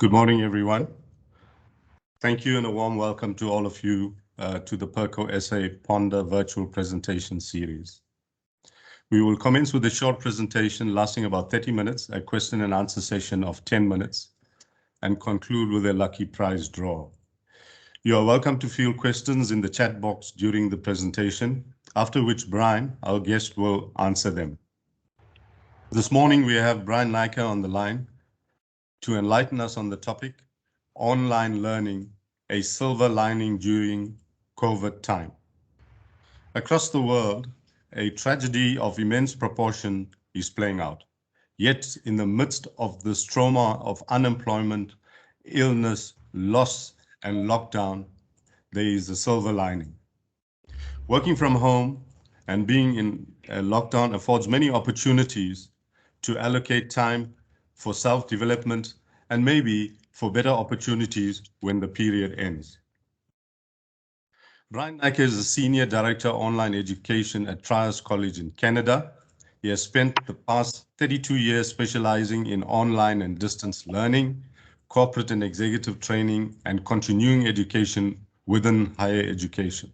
Good morning, everyone. Thank you and a warm welcome to all of you to the PERCO SA Ponder virtual presentation series. We will commence with a short presentation lasting about 30 minutes, a question and answer session of 10 minutes, and conclude with a lucky prize draw. You are welcome to field questions in the chat box during the presentation, after which Brian, our guest, will answer them. This morning we have Brian Naicker on the line to enlighten us on the topic, online learning, a silver lining during COVID time. Across the world, a tragedy of immense proportion is playing out. Yet in the midst of this trauma of unemployment, illness, loss, and lockdown, there is a silver lining. Working from home and being in a lockdown affords many opportunities to allocate time for self-development and maybe for better opportunities when the period ends. Brian Naicker is a Senior Director Online Education at Trias College in Canada. He has spent the past 32 years specializing in online and distance learning, corporate and executive training, and continuing education within higher education.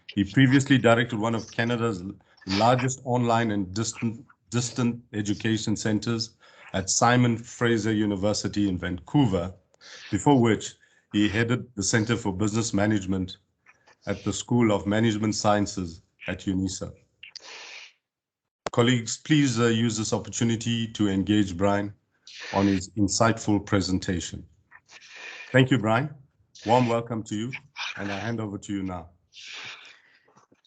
He previously directed one of Canada's largest online and distant education centers at Simon Fraser University in Vancouver, before which he headed the Center for Business Management at the School of Management Sciences at UNISA. Colleagues, please use this opportunity to engage Brian on his insightful presentation. Thank you, Brian. Warm welcome to you, and I hand over to you now.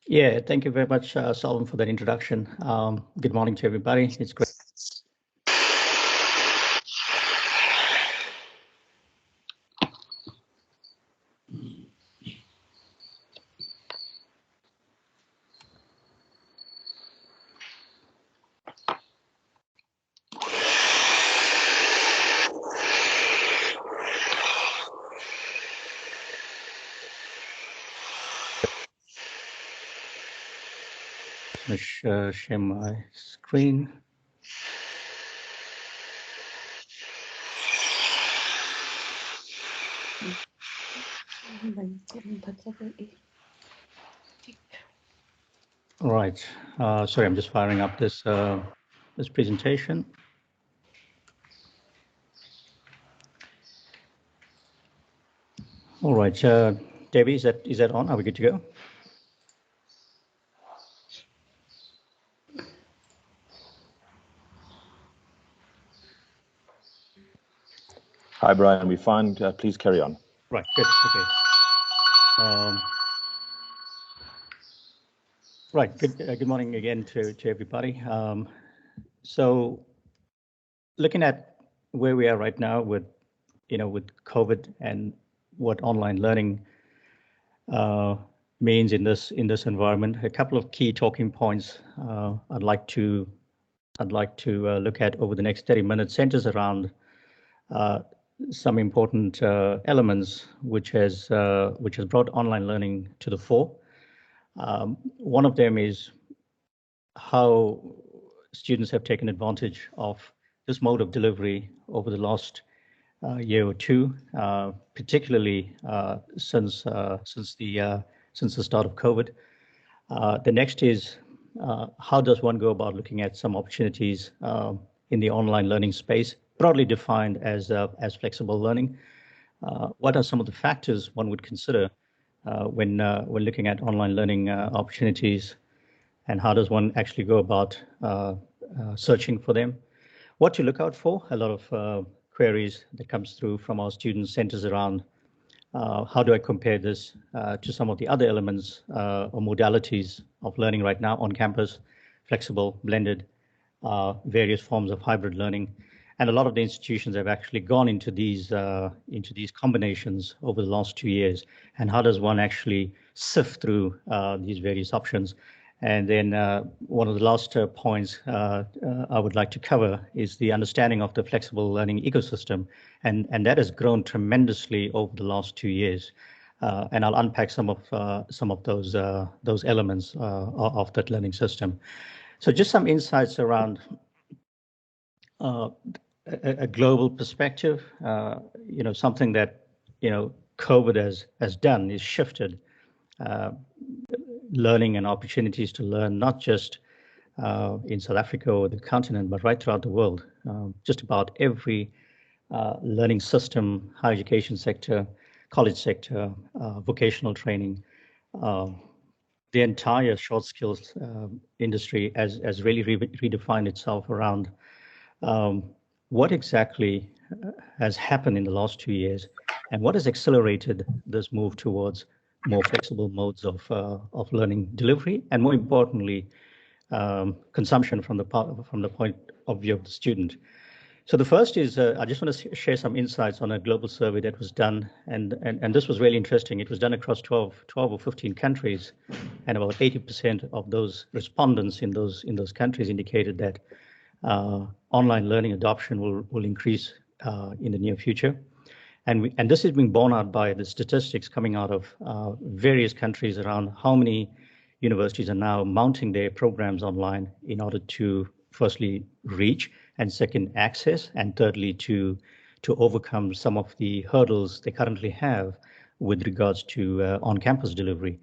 Yeah, thank you very much, Solomon, for that introduction. Good morning to everybody. It's great. Share my screen. All right. Sorry, I'm just firing up this this presentation. All right, Debbie, is that on? Are we good to go? Hi, Brian. We find. Please carry on. Right. Good. Okay. Right. Good morning again to everybody. So, looking at where we are right now with COVID and what online learning means in this environment, a couple of key talking points I'd like to look at over the next 30 minutes centers around some important elements which has brought online learning to the fore. One of them is how students have taken advantage of this mode of delivery over the last year or two, particularly since the start of COVID. The next is how does one go about looking at some opportunities in the online learning space, broadly defined as flexible learning. What are some of the factors one would consider when looking at online learning opportunities, and how does one actually go about searching for them? What to look out for? A lot of queries that comes through from our students centers around how do I compare this to some of the other elements or modalities of learning right now on campus, flexible, blended, various forms of hybrid learning. And a lot of the institutions have actually gone into these combinations over the last 2 years. And how does one actually sift through these various options? And then one of the last points I would like to cover is the understanding of the flexible learning ecosystem, and that has grown tremendously over the last 2 years. And I'll unpack some of those elements of that learning system. So just some insights around a global perspective, something that, COVID has done is shifted learning and opportunities to learn, not just in South Africa or the continent, but right throughout the world. Just about every learning system, higher education sector, college sector, vocational training, the entire short skills industry has really redefined itself around what exactly has happened in the last 2 years, and what has accelerated this move towards more flexible modes of learning delivery, and more importantly, consumption from the point of view of the student. So the first is, I just want to share some insights on a global survey that was done, and this was really interesting. It was done across 12 or 15 countries, and about 80% of those respondents in those countries indicated that online learning adoption will increase in the near future. And this is being borne out by the statistics coming out of various countries around how many universities are now mounting their programs online in order to firstly reach, and second access, and thirdly to overcome some of the hurdles they currently have with regards to on-campus delivery.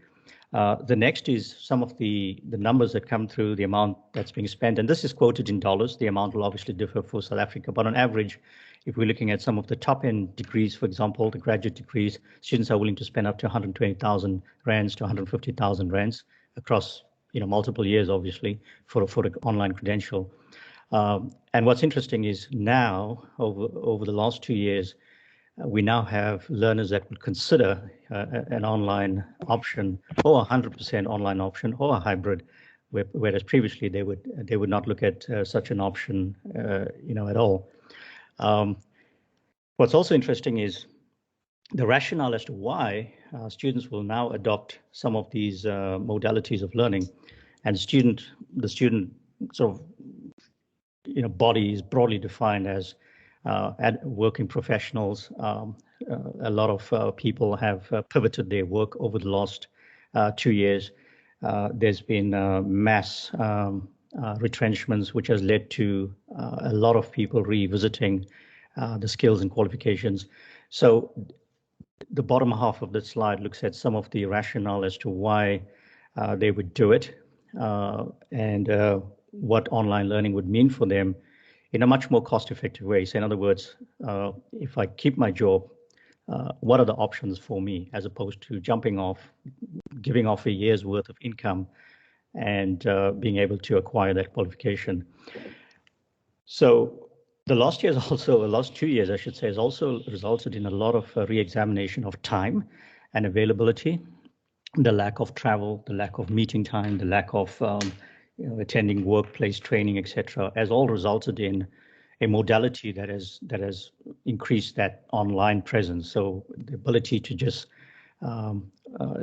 The next is some of the numbers that come through, the amount that's being spent, and this is quoted in dollars. The amount will obviously differ for South Africa, but on average, if we're looking at some of the top-end degrees, for example, the graduate degrees, students are willing to spend up to 120,000 rands to 150,000 rands across multiple years, obviously, for an online credential. And what's interesting is now, over the last 2 years, we now have learners that would consider an online option, or 100% online option, or a hybrid, whereas previously they would not look at such an option, at all. What's also interesting is the rationale as to why students will now adopt some of these modalities of learning, and the student sort of body is broadly defined as working professionals. A lot of people have pivoted their work over the last 2 years. There's been mass retrenchments, which has led to a lot of people revisiting the skills and qualifications. So the bottom half of the slide looks at some of the rationale as to why they would do it, and what online learning would mean for them in a much more cost-effective way. So in other words, if I keep my job, what are the options for me, as opposed to jumping off, giving off a year's worth of income and being able to acquire that qualification. So the last 2 years, I should say, has also resulted in a lot of re-examination of time and availability, the lack of travel, the lack of meeting time, the lack of attending workplace training, etc., has all resulted in a modality that has increased that online presence. So the ability to just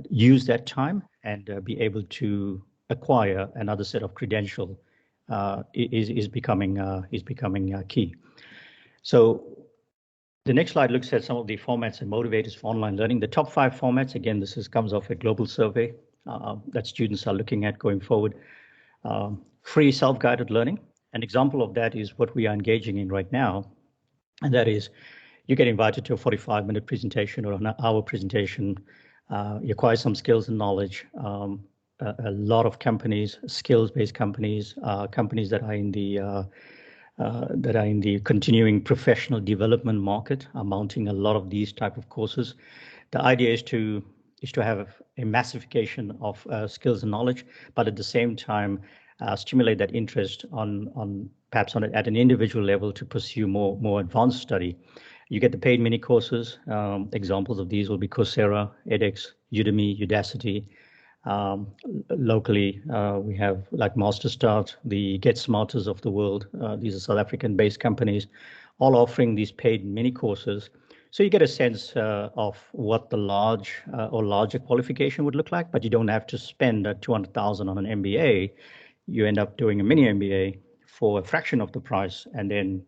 use that time and be able to acquire another set of credential is becoming key. So the next slide looks at some of the formats and motivators for online learning. The top 5 formats, again, comes off a global survey that students are looking at going forward. Free self-guided learning. An example of that is what we are engaging in right now, and that is you get invited to a 45-minute presentation or an hour presentation. You acquire some skills and knowledge. A lot of companies, skills-based companies, companies that are in the continuing professional development market are mounting a lot of these type of courses. The idea is to have a massification of skills and knowledge, but at the same time stimulate that interest on perhaps at an individual level to pursue more advanced study. You get the paid mini courses. Examples of these will be Coursera, edX, Udemy, Udacity. Locally, we have like MasterStart, the Get Smarters of the world. These are South African-based companies, all offering these paid mini courses. So you get a sense of what the larger qualification would look like, but you don't have to spend $200,000 on an MBA. You end up doing a mini MBA for a fraction of the price, and then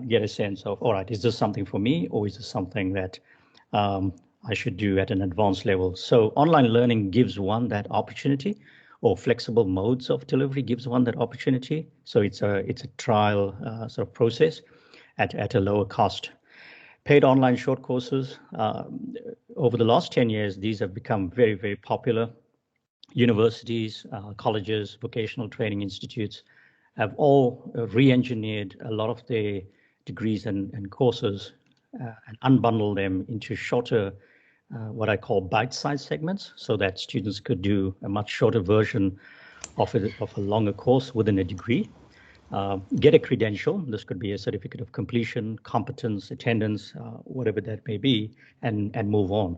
get a sense of, all right, is this something for me, or is this something that I should do at an advanced level? So online learning gives one that opportunity, or flexible modes of delivery gives one that opportunity. So it's a trial sort of process. at a lower cost. Paid online short courses, over the last 10 years, these have become very, very popular. Universities, colleges, vocational training institutes have all re-engineered a lot of their degrees and courses and unbundled them into shorter, what I call bite-sized segments, so that students could do a much shorter version of a longer course within a degree. Get a credential. This could be a certificate of completion, competence, attendance, whatever that may be, and move on.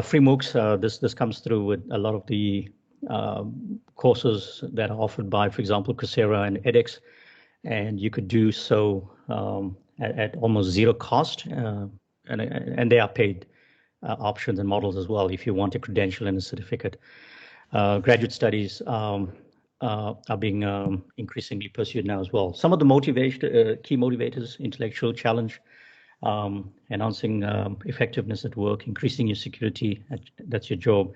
Free MOOCs, this comes through with a lot of the courses that are offered by, for example, Coursera and edX, and you could do so at almost zero cost, and they are paid options and models as well if you want a credential and a certificate. Graduate studies are being increasingly pursued now as well. Some of the key motivators: intellectual challenge, enhancing effectiveness at work, increasing your security, that's your job,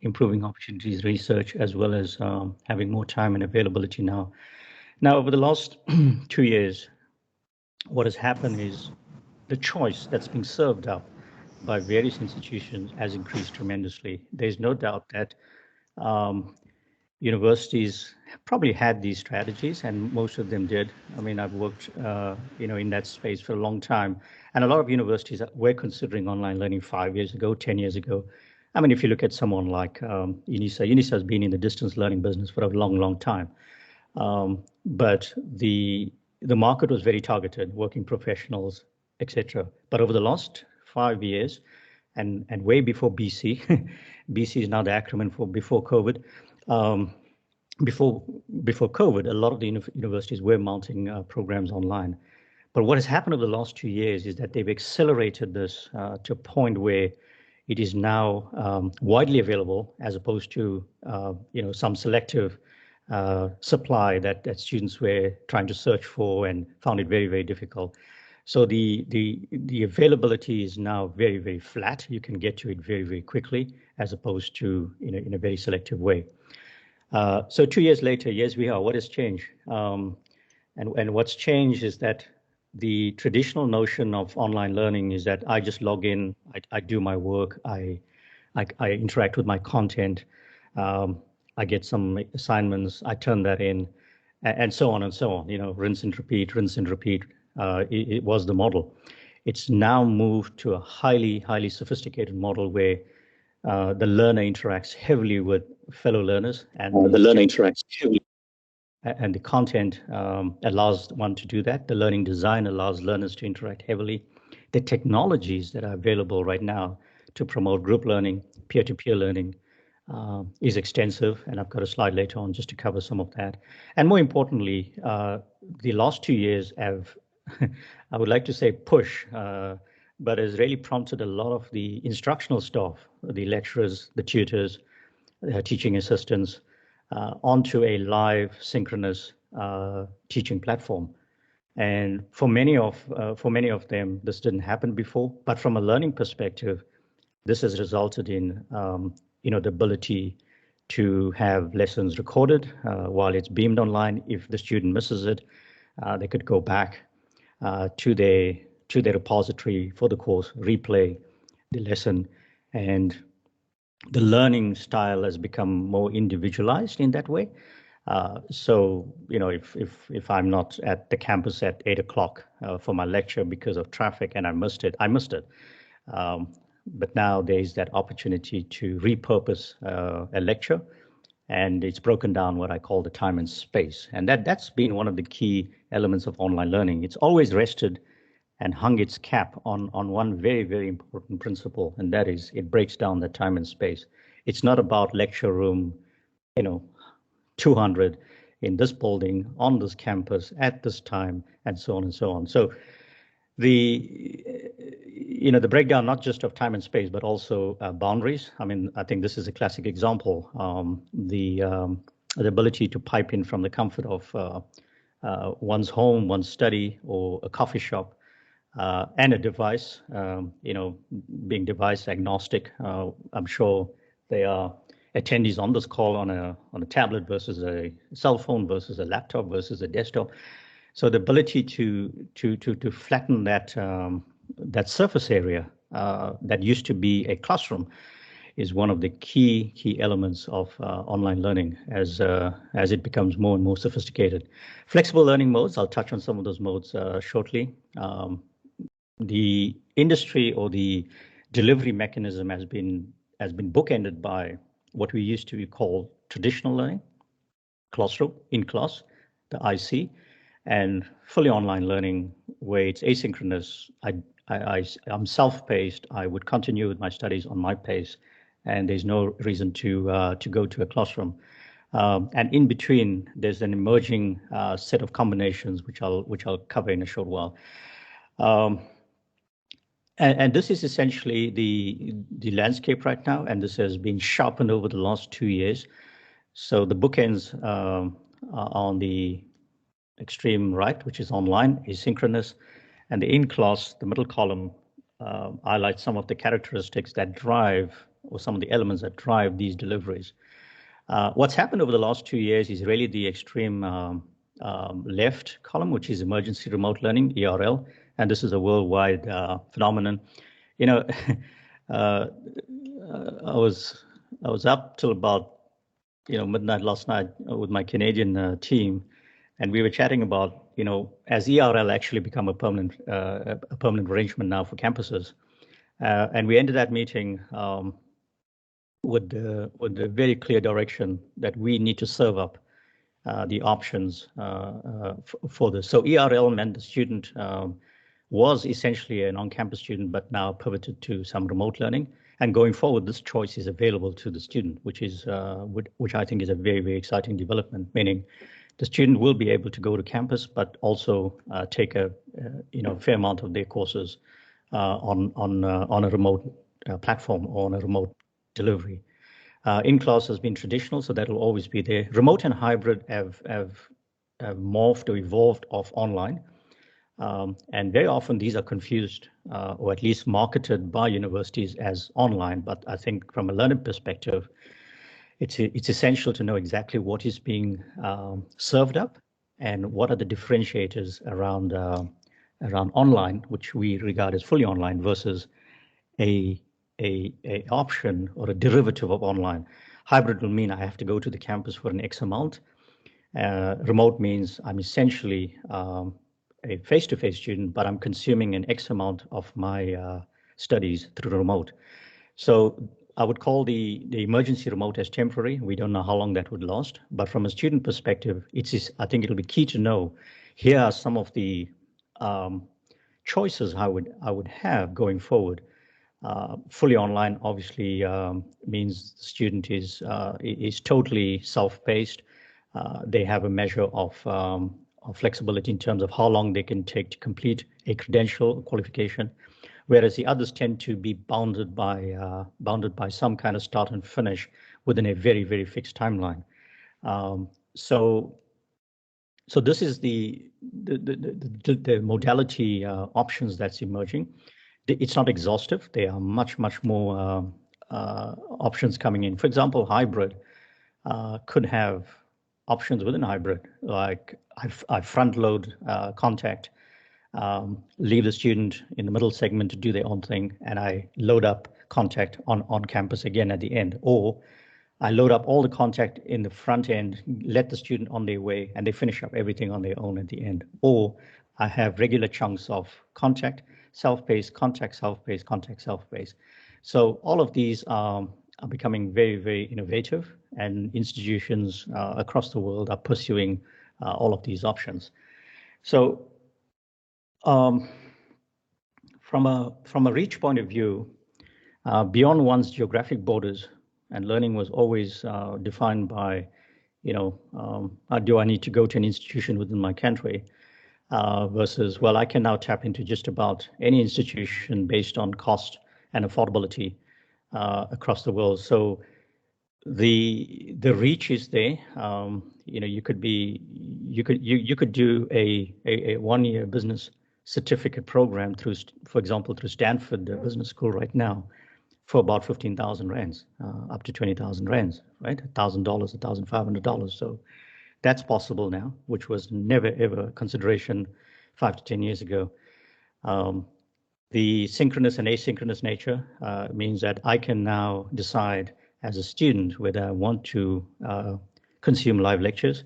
improving opportunities, research, as well as having more time and availability now. Now, over the last 2 years, what has happened is the choice that's being served up by various institutions has increased tremendously. There's no doubt that universities probably had these strategies, and most of them did. I mean, I've worked, in that space for a long time, and a lot of universities were considering online learning 5 years ago, 10 years ago. I mean, if you look at someone like UNISA has been in the distance learning business for a long, long time. But the market was very targeted, working professionals, etc. But over the last 5 years, and way before BC, BC is now the acronym for before COVID. Before COVID, a lot of the universities were mounting programs online. But what has happened over the last 2 years is that they've accelerated this to a point where it is now widely available, as opposed to some selective supply that students were trying to search for and found it very, very difficult. So the availability is now very, very flat. You can get to it very, very quickly, as opposed to in a very selective way. So 2 years later, yes, we are. What has changed? And what's changed is that the traditional notion of online learning is that I just log in, I do my work, I interact with my content, I get some assignments, I turn that in, and so on and so on. Rinse and repeat, rinse and repeat. It was the model. It's now moved to a highly, highly sophisticated model where the learner interacts heavily with fellow learners, and the learner interacts heavily, and the content allows one to do that. The learning design allows learners to interact heavily. The technologies that are available right now to promote group learning, peer-to-peer learning, is extensive, and I've got a slide later on just to cover some of that. And more importantly, the last 2 years have, I would like to say push, but has really prompted a lot of the instructional staff, the lecturers, the tutors, teaching assistants, onto a live synchronous teaching platform. And for many of them, this didn't happen before. But from a learning perspective, this has resulted in the ability to have lessons recorded while it's beamed online. If the student misses it, they could go back to their repository for the course, replay the lesson, and the learning style has become more individualized in that way. So if I'm not at the campus at 8 o'clock for my lecture because of traffic and I missed it, I missed it. But now there's that opportunity to repurpose a lecture, and it's broken down what I call the time and space. And that's been one of the key elements of online learning. It's always rested and hung its cap on one very, very important principle, and that is it breaks down the time and space. It's not about lecture room, 200 in this building, on this campus, at this time, and so on and so on. So the breakdown not just of time and space, but also boundaries. I mean, I think this is a classic example. The ability to pipe in from the comfort of one's home, one's study, or a coffee shop, and a device, being device agnostic. I'm sure there are attendees on this call on a tablet versus a cell phone versus a laptop versus a desktop. So the ability to flatten that that surface area that used to be a classroom is one of the key elements of online learning as it becomes more and more sophisticated. Flexible learning modes, I'll touch on some of those modes shortly. The industry or the delivery mechanism has been bookended by what we used to call traditional learning, classroom, in class, the IC, and fully online learning where it's asynchronous. I'm self-paced. I would continue with my studies on my pace, and there's no reason to go to a classroom. And in between, there's an emerging set of combinations which I'll cover in a short while. And this is essentially the landscape right now, and this has been sharpened over the last 2 years. So the bookends are on the extreme right, which is online, asynchronous, and the in-class, the middle column, highlights some of the characteristics that drive, or some of the elements that drive these deliveries. What's happened over the last 2 years is really the extreme left column, which is emergency remote learning, ERL, and this is a worldwide phenomenon. You know, I was up till about midnight last night with my Canadian team, and we were chatting about as ERL actually become a permanent arrangement now for campuses, and we ended that meeting with the very clear direction that we need to serve up the options for this. So ERL meant the student was essentially an on-campus student, but now pivoted to some remote learning. And going forward, this choice is available to the student, which I think is a very, very exciting development, meaning the student will be able to go to campus, but also take a fair amount of their courses on a remote platform or on a remote delivery. In-class has been traditional, so that will always be there. Remote and hybrid have morphed or evolved off online. And very often these are confused or at least marketed by universities as online. But I think from a learning perspective, it's essential to know exactly what is being served up and what are the differentiators around online, which we regard as fully online, versus a option or a derivative of online. Hybrid will mean I have to go to the campus for an X amount. Remote means I'm essentially a face-to-face student, but I'm consuming an X amount of my studies through remote. So I would call the emergency remote as temporary. We don't know how long that would last, but from a student perspective, I think it'll be key to know, here are some of the choices I would have going forward. Fully online obviously means the student is totally self-paced. They have a measure of flexibility in terms of how long they can take to complete a credential qualification, whereas the others tend to be bounded by some kind of start and finish within a very, very fixed timeline. So this is the modality options that's emerging. It's not exhaustive. There are much more options coming in. For example, hybrid could have options within hybrid, like I front load contact, leave the student in the middle segment to do their own thing, and I load up contact on campus again at the end. Or I load up all the contact in the front end, let the student on their way, and they finish up everything on their own at the end. Or I have regular chunks of contact, self-paced, contact, self-paced, contact, self-paced. So all of these are becoming very, very innovative, and institutions across the world are pursuing all of these options. So from a reach point of view, beyond one's geographic borders, and learning was always defined by, do I need to go to an institution within my country, versus, well, I can now tap into just about any institution based on cost and affordability across the world. So the reach is there. You could do a 1-year business certificate program through, for example, through Stanford Business School right now, for about 15,000 rands, up to 20,000 rands, right? $1,000, $1,500. So That's possible now, which was never, ever a consideration 5 to 10 years ago. The synchronous and asynchronous nature means that I can now decide as a student whether I want to consume live lectures,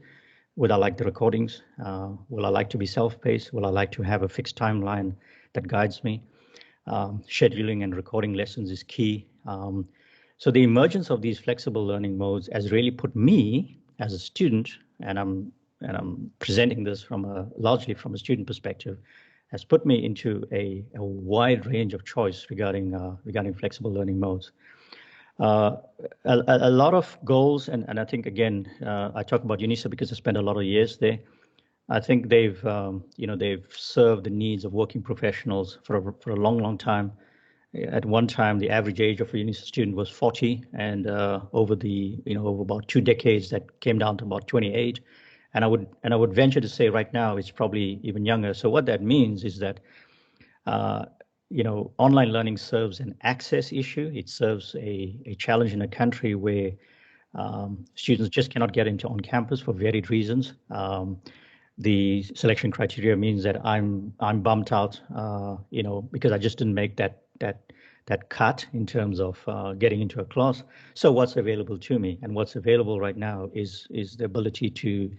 would I like the recordings, will I like to be self-paced, will I like to have a fixed timeline that guides me. Scheduling and recording lessons is key. So the emergence of these flexible learning modes has really put me as a student, and I'm presenting this largely from a student perspective, has put me into a wide range of choice regarding flexible learning modes. A lot of goals, and I think, again, I talk about UNISA because I spent a lot of years there. I think they've served the needs of working professionals for a long, long time. At one time, the average age of a UNISA student was 40, and over about 2 decades, that came down to about 28. And I would venture to say right now it's probably even younger. So what that means is that online learning serves an access issue. It serves a challenge in a country where students just cannot get into on campus for varied reasons. The selection criteria means that I'm bumped out, because I just didn't make that cut in terms of getting into a class. So what's available to me, and what's available right now is the ability to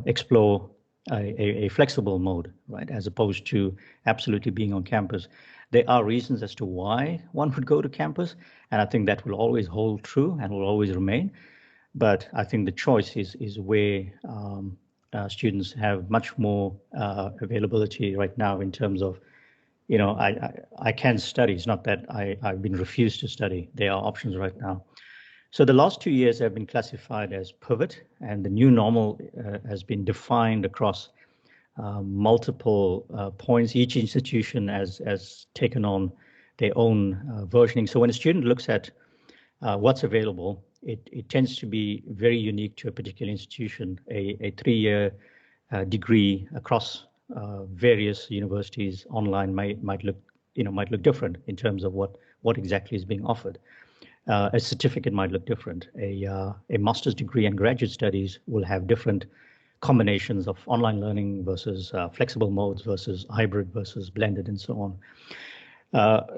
explore a flexible mode, right, as opposed to absolutely being on campus. There are reasons as to why one would go to campus, and I think that will always hold true and will always remain. But I think the choice is where students have much more availability right now in terms of, I can study. It's not that I've been refused to study. There are options right now. So the last 2 years have been classified as pivot, and the new normal has been defined across multiple points. Each institution has taken on their own versioning. So when a student looks at what's available, it tends to be very unique to a particular institution. A 3-year degree across various universities online might look different in terms of what exactly is being offered. A certificate might look different. A master's degree and graduate studies will have different combinations of online learning versus flexible modes versus hybrid versus blended and so on.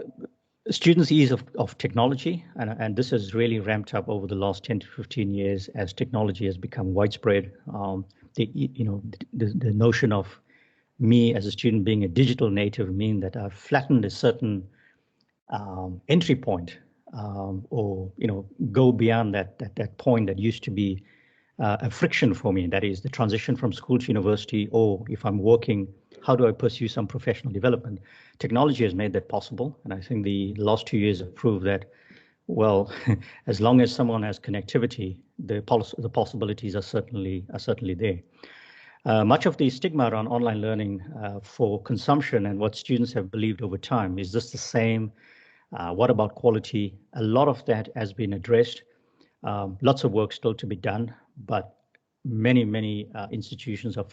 Students' ease of technology, and this has really ramped up over the last 10 to 15 years as technology has become widespread. The notion of me as a student being a digital native mean that I've flattened a certain entry point, or go beyond that point that used to be a friction for me. That is the transition from school to university, or if I'm working, how do I pursue some professional development? Technology has made that possible, and I think the last 2 years have proved that, well, as long as someone has connectivity, the possibilities are certainly there. Much of the stigma around online learning for consumption and what students have believed over time, is this the same? What about quality? A lot of that has been addressed. Lots of work still to be done, but many institutions are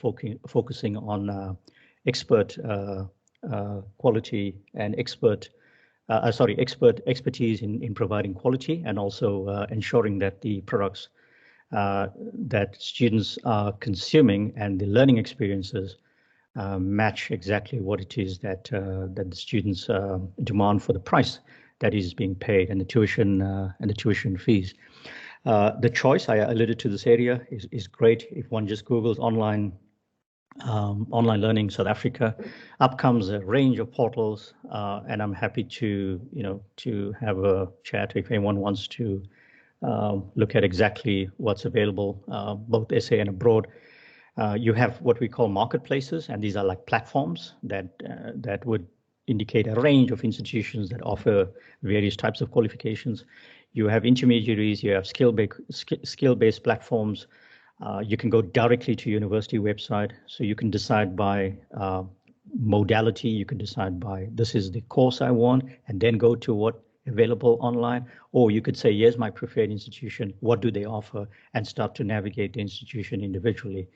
focusing on expert quality and expert expertise in providing quality, and also ensuring that the products that students are consuming and the learning experiences match exactly what it is that the students demand for the price that is being paid, and the tuition fees. The choice, I alluded to this area, is great. If one just Googles online learning South Africa, up comes a range of portals, and I'm happy to have a chat if anyone wants to look at exactly what's available, both SA and abroad. You have what we call marketplaces, and these are like platforms that would indicate a range of institutions that offer various types of qualifications. You have intermediaries, you have skill-based platforms. You can go directly to university website, so you can decide by modality. You can decide by, this is the course I want, and then go to what available online. Or you could say, here's my preferred institution, what do they offer, and start to navigate the institution individually.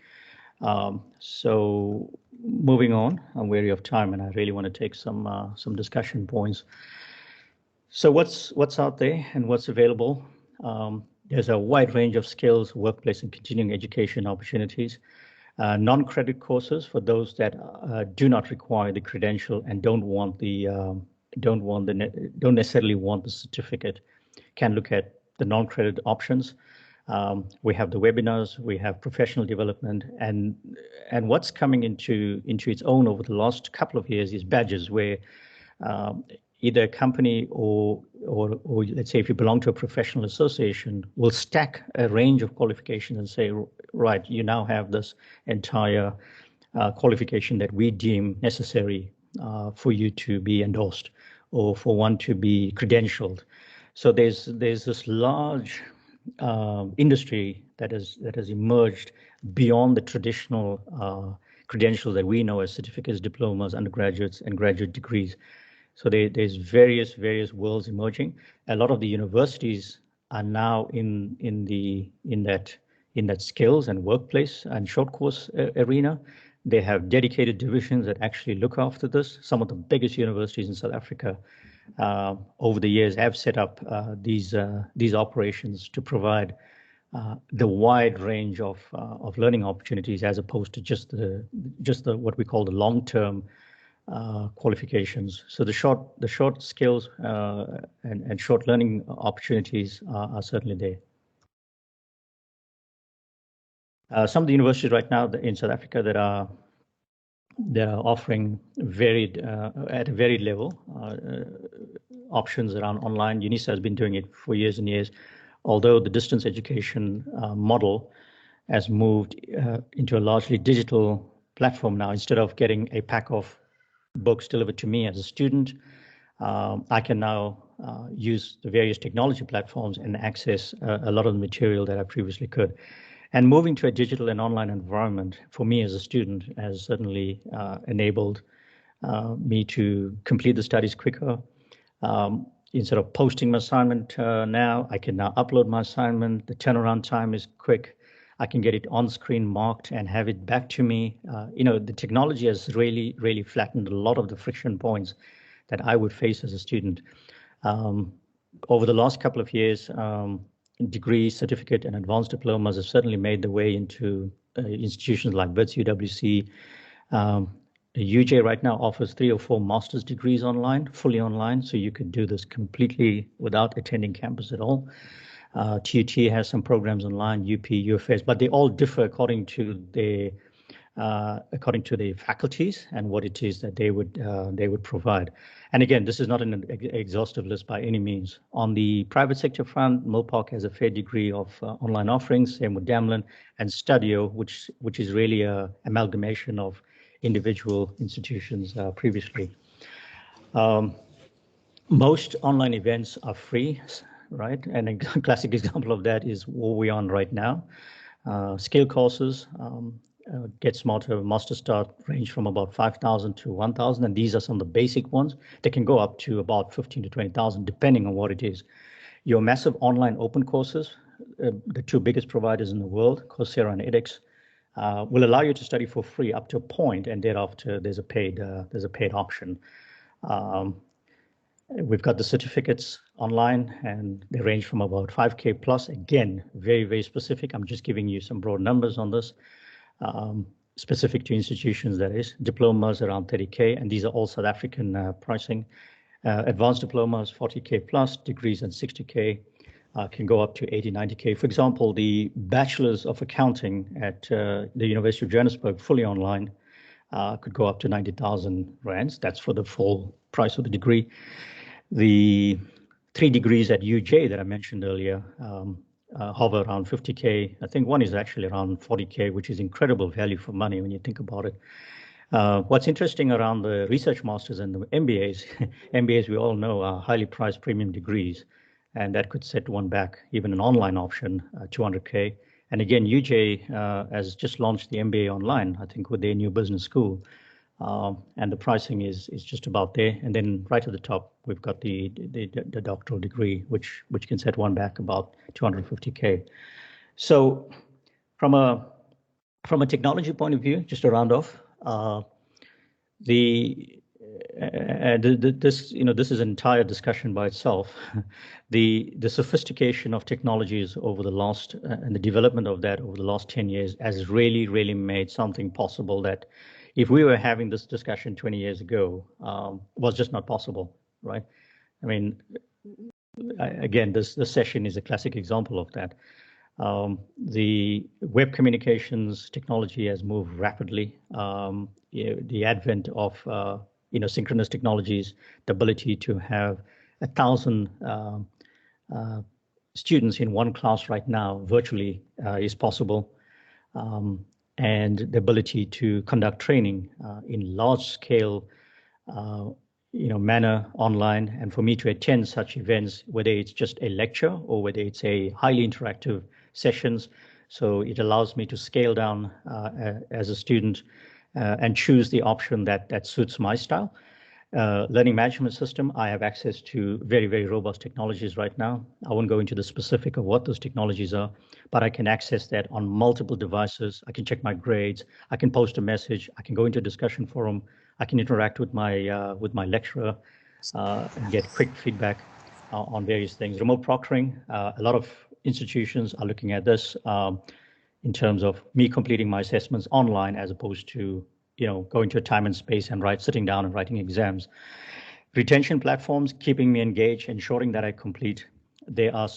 So moving on, I'm wary of time, and I really want to take some discussion points. So what's out there and what's available? There's a wide range of skills, workplace and continuing education opportunities. Non-credit courses for those that do not require the credential and don't necessarily want the certificate, can look at the non-credit options. We have the webinars, we have professional development, and what's coming into its own over the last couple of years is badges, where either a company or let's say if you belong to a professional association, will stack a range of qualifications and say, right, you now have this entire qualification that we deem necessary for you to be endorsed or for one to be credentialed. So there's this large industry that has emerged beyond the traditional credentials that we know as certificates, diplomas, undergraduates, and graduate degrees. So there's various worlds emerging. A lot of the universities are now in that skills and workplace and short course arena. They have dedicated divisions that actually look after this. Some of the biggest universities in South Africa over the years have set up these operations to provide the wide range of learning opportunities, as opposed to just the what we call the long-term qualifications. So the short skills and short learning opportunities are certainly there. Some of the universities right now in South Africa that are offering varied at a varied level options around online. UNISA has been doing it for years and years, although the distance education model has moved into a largely digital platform now. Instead of getting a pack of books delivered to me as a student, I can now use the various technology platforms and access a lot of the material that I previously could. And moving to a digital and online environment for me as a student has certainly enabled me to complete the studies quicker. Instead of posting my assignment now, I can now upload my assignment. The turnaround time is quick. I can get it on screen marked and have it back to me. The technology has really flattened a lot of the friction points that I would face as a student. Over the last couple of years, degree, certificate, and advanced diplomas have certainly made their way into institutions like Wits, UWC. UJ right now offers 3 or 4 master's degrees online, fully online, so you could do this completely without attending campus at all. TUT has some programs online, UP, UFS, but they all differ according to the faculties and what it is that they would provide. And again, this is not an exhaustive list by any means. On the private sector front, Milpark has a fair degree of online offerings, same with Damlin, and Studio, which is really an amalgamation of individual institutions previously. Most online events are free, right? And a classic example of that is what we're on right now. Scale courses, Get Smarter, Master Start range from about 5,000 to 1,000, and these are some of the basic ones. They can go up to about 15 to 20,000, depending on what it is. Your massive online open courses, the 2 biggest providers in the world, Coursera and edX, will allow you to study for free up to a point, and thereafter there's a paid option. We've got the certificates online, and they range from about 5K plus. Again, very specific. I'm just giving you some broad numbers on this. Specific to institutions, that is. Diplomas around 30K, and these are all South African pricing. Advanced diplomas 40K plus, degrees and 60K can go up to 80, 90K. For example, the Bachelor's of Accounting at the University of Johannesburg, fully online, could go up to 90,000 rands. That's for the full price of the degree. The 3 degrees at UJ that I mentioned earlier hover around 50K. I think one is actually around 40K, which is incredible value for money when you think about it. What's interesting around the research masters and the MBAs, MBAs we all know are highly priced premium degrees, and that could set one back, even an online option, 200K. And again, UJ has just launched the MBA online, I think, with their new business school. And the pricing is just about there. And then right at the top, we've got the doctoral degree, which can set one back about 250K. So from a technology point of view, just to round off, this, this is an entire discussion by itself. The sophistication of technologies over the last, and the development of that over the last 10 years has really, really made something possible that if we were having this discussion 20 years ago, was just not possible, right? I mean, again, this session is a classic example of that. The web communications technology has moved rapidly. The advent of synchronous technologies, the ability to have 1,000 students in one class right now virtually is possible, and the ability to conduct training in large scale manner online, and for me to attend such events, whether it's just a lecture or whether it's a highly interactive sessions. So it allows me to scale down as a student and choose the option that suits my style. Learning management system, I have access to very, very robust technologies right now. I won't go into the specific of what those technologies are, but I can access that on multiple devices. I can check my grades. I can post a message. I can go into a discussion forum. I can interact with my lecturer and get quick feedback on various things. Remote proctoring, a lot of institutions are looking at this in terms of me completing my assessments online as opposed to going to a time and space and sitting down and writing exams. Retention platforms, keeping me engaged, ensuring that I complete. There are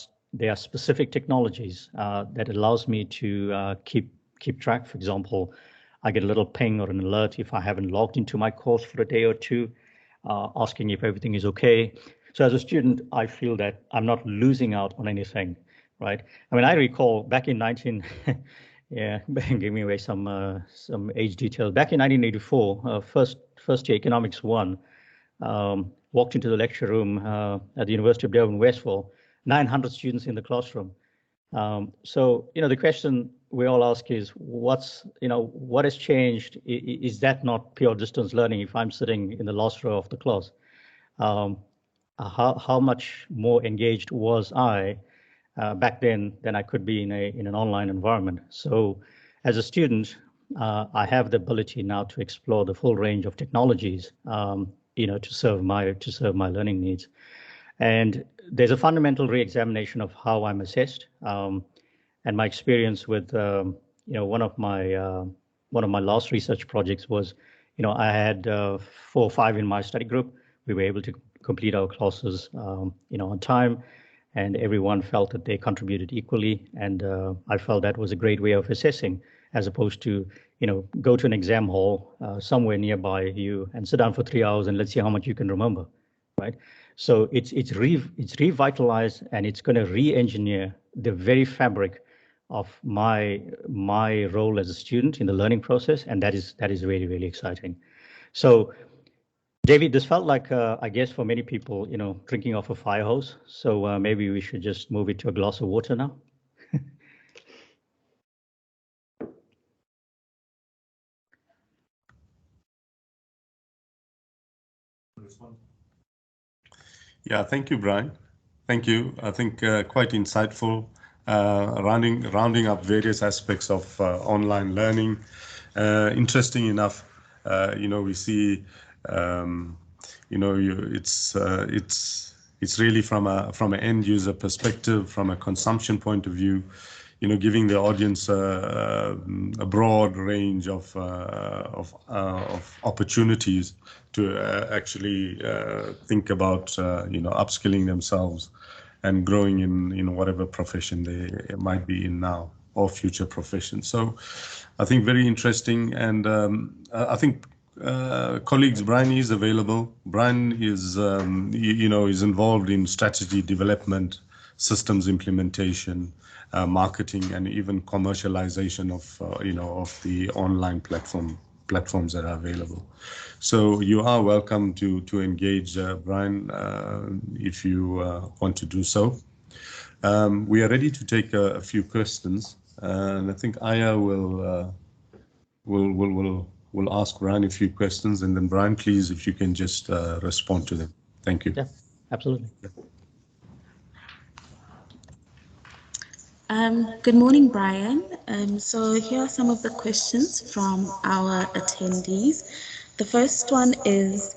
specific technologies that allows me to keep track. For example, I get a little ping or an alert if I haven't logged into my course for a day or two, asking if everything is okay. So as a student, I feel that I'm not losing out on anything, right? I mean, I recall back in yeah, give me away some age details. Back in 1984, first year economics 1, walked into the lecture room at the University of Durban, Westville, 900 students in the classroom. So the question we all ask is, what has changed? Is that not pure distance learning if I'm sitting in the last row of the class? How much more engaged was I back then than I could be in an online environment? So as a student, I have the ability now to explore the full range of technologies, to serve my learning needs. And there's a fundamental re-examination of how I'm assessed. And my experience with, one of my last research projects was, I had 4 or 5 in my study group. We were able to complete our classes, on time, and everyone felt that they contributed equally. And I felt that was a great way of assessing, as opposed to, go to an exam hall somewhere nearby you and sit down for 3 hours and let's see how much you can remember, right? So it's revitalized, and it's going to re-engineer the very fabric of my role as a student in the learning process, and that is really, really exciting. So, David, this felt like, I guess for many people, drinking off a fire hose. So maybe we should just move it to a glass of water now. Yeah, thank you, Brian. Thank you. I think quite insightful, rounding up various aspects of online learning. Interesting enough, we see, it's really from an end user perspective, from a consumption point of view, giving the audience a broad range of opportunities to actually think about upskilling themselves and growing in whatever profession they might be in now or future professions. So I think very interesting, and I think colleagues, Brian is available. Brian is is involved in strategy development, systems implementation, marketing, and even commercialization of the online platforms that are available. So you are welcome to engage, Brian, if you want to do so. We are ready to take a few questions, and I think Aya will ask Brian a few questions, and then Brian, please, if you can just respond to them. Thank you. Yeah, absolutely. Good morning, Brian. So here are some of the questions from our attendees. The first one is,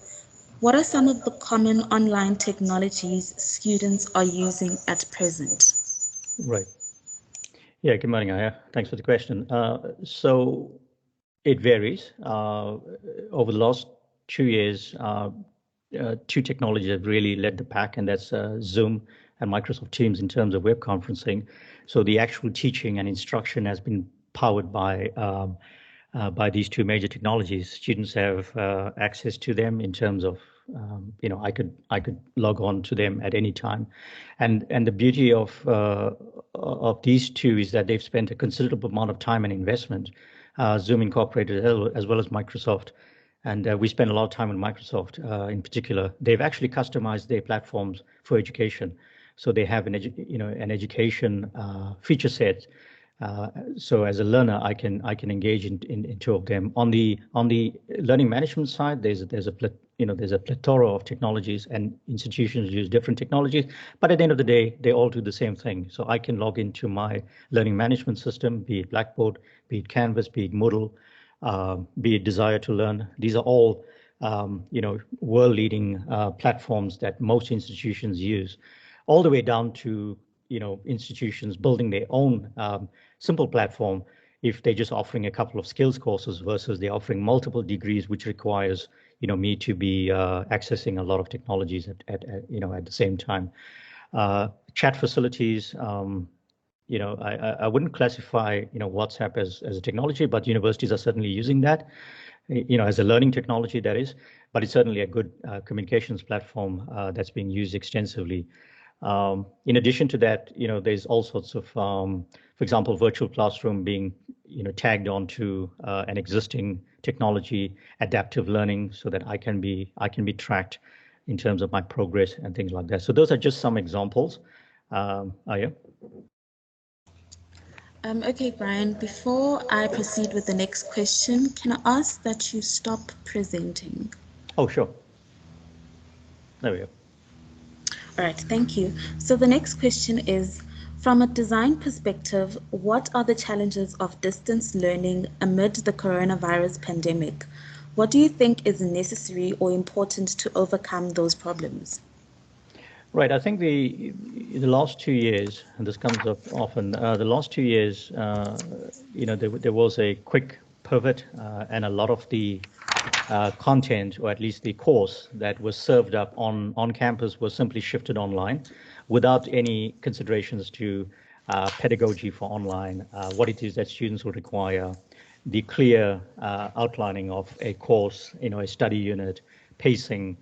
What are some of the common online technologies students are using at present? Right. Yeah, good morning, Aya. Thanks for the question. So it varies. Over the last 2 years, two technologies have really led the pack, and that's Zoom and Microsoft Teams in terms of web conferencing. So the actual teaching and instruction has been powered by these two major technologies. Students have access to them in terms of, I could log on to them at any time, and the beauty of these two is that they've spent a considerable amount of time and investment. Zoom Incorporated as well as Microsoft, and we spend a lot of time with Microsoft in particular. They've actually customized their platforms for education, so they have an education feature set. So as a learner, I can engage in two of them. On the learning management side, there's a plethora of technologies, and institutions use different technologies. But at the end of the day, they all do the same thing. So I can log into my learning management system, be it Blackboard, be it Canvas, be it Moodle, be it Desire to Learn. These are all world-leading platforms that most institutions use, all the way down to institutions building their own simple platform if they're just offering a couple of skills courses versus they're offering multiple degrees, which requires me to be accessing a lot of technologies at the same time. Chat facilities. I wouldn't classify WhatsApp as a technology, but universities are certainly using that, as a learning technology, that is. But it's certainly a good communications platform that's being used extensively. In addition to that, there's all sorts of, for example, virtual classroom being, tagged onto an existing technology, adaptive learning, so that I can be tracked in terms of my progress and things like that. So those are just some examples. Aya? Okay, Brian, before I proceed with the next question, can I ask that you stop presenting? Oh, sure. There we go. All right, thank you. So the next question is, from a design perspective, what are the challenges of distance learning amid the coronavirus pandemic? What do you think is necessary or important to overcome those problems? Right. I think the last 2 years, and this comes up often, the last 2 years, there was a quick pivot, and a lot of the content, or at least the course that was served up on campus, was simply shifted online without any considerations to pedagogy for online, what it is that students will require, the clear outlining of a course, a study unit, pacing,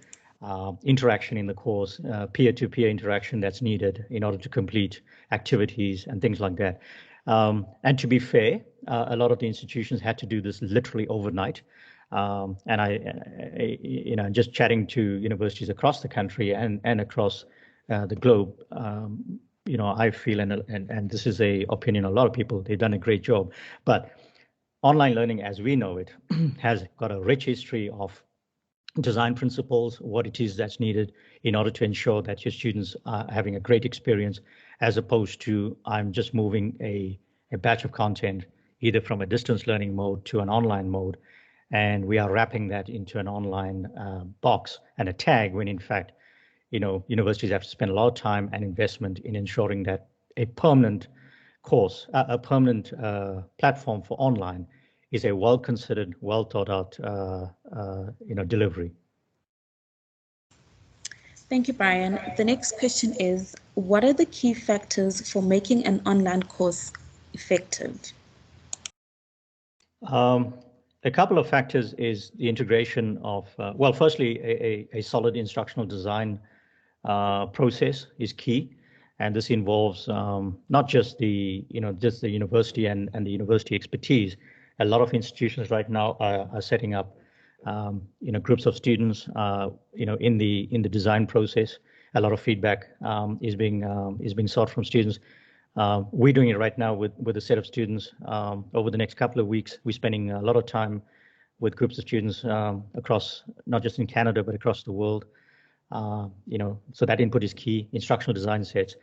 interaction in the course, peer-to-peer interaction that's needed in order to complete activities and things like that. And to be fair, a lot of the institutions had to do this literally overnight. And I just chatting to universities across the country and across the globe, I feel, and this is a opinion of a lot of people, they've done a great job. But online learning, as we know it, has got a rich history of design principles, what it is that's needed in order to ensure that your students are having a great experience, as opposed to I'm just moving a batch of content either from a distance learning mode to an online mode, and we are wrapping that into an online box and a tag, when in fact, universities have to spend a lot of time and investment in ensuring that a permanent course, a permanent platform for online is a well-considered, well-thought-out, delivery. Thank you, Brian. The next question is, what are the key factors for making an online course effective? A couple of factors is the integration of, well, firstly, a solid instructional design process is key. And this involves not just the university and the university expertise. A lot of institutions right now are setting up, groups of students, in the design process. A lot of feedback is being sought from students. We're doing it right now with a set of students. Over the next couple of weeks, we're spending a lot of time with groups of students across, not just in Canada, but across the world. So that input is key. Instructional design sets,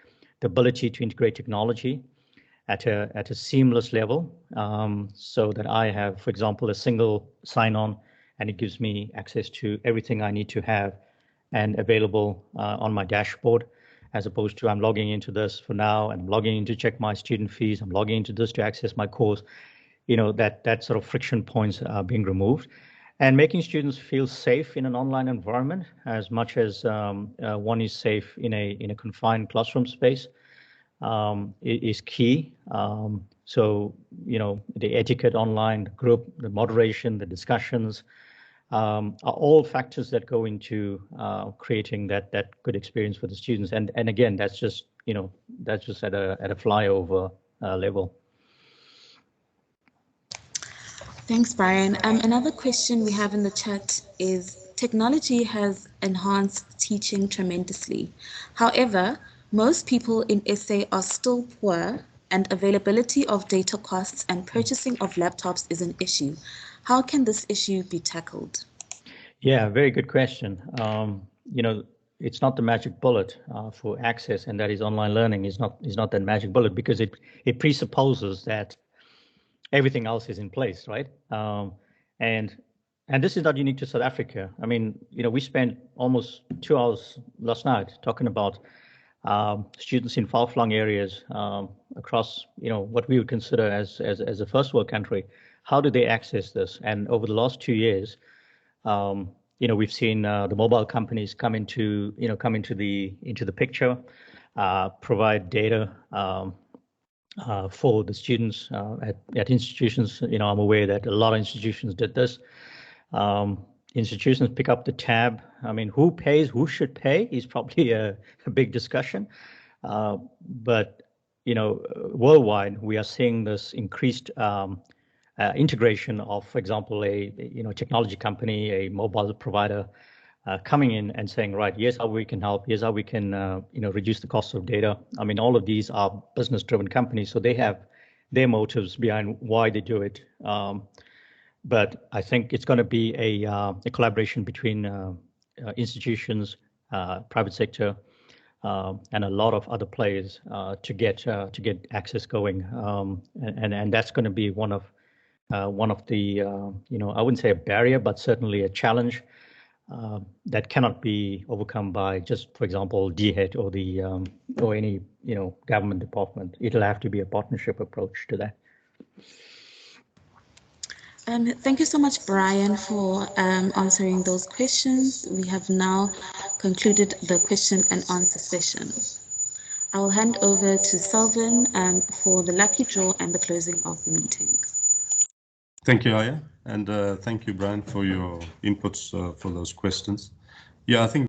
the ability to integrate technology at a seamless level, so that I have, for example, a single sign-on and it gives me access to everything I need to have and available on my dashboard, as opposed to I'm logging into this for now, and I'm logging in to check my student fees, I'm logging into this to access my course. You know, that sort of friction points are being removed, and making students feel safe in an online environment as much as one is safe in a confined classroom space is key. So, you know, the etiquette online, the group, the moderation, the discussions are all factors that go into creating that good experience for the students. And again, that's just, you know, that's just at a flyover level. Thanks, Brian. Another question we have in the chat is, technology has enhanced teaching tremendously. However, most people in SA are still poor, and availability of data costs and purchasing of laptops is an issue. How can this issue be tackled? Yeah, very good question. You know, it's not the magic bullet for access, and that is online learning is not that magic bullet, because it presupposes that everything else is in place, right? And this is not unique to South Africa. I mean, you know, we spent almost 2 hours last night talking about students in far-flung areas across, you know, what we would consider as a first world country. How do they access this? And over the last 2 years, you know, we've seen the mobile companies come into the picture, provide data for the students at institutions. You know, I'm aware that a lot of institutions did this. Institutions pick up the tab. I mean, who pays, who should pay is probably a big discussion. But, you know, worldwide, we are seeing this increased integration of, for example, a technology company, a mobile provider coming in and saying, right, here's how we can help, here's how we can reduce the cost of data. I mean, all of these are business-driven companies, so they have their motives behind why they do it. But I think it's going to be a collaboration between institutions, private sector, and a lot of other players to get access going, and that's going to be one of the I wouldn't say a barrier, but certainly a challenge that cannot be overcome by just, for example, DHET or the or any government department. It'll have to be a partnership approach to that. Thank you so much, Brian, for answering those questions. We have now concluded the question and answer session. I will hand over to Selvin for the lucky draw and the closing of the meeting. Thank you, Aya, and thank you, Brian, for your inputs for those questions. Yeah, I think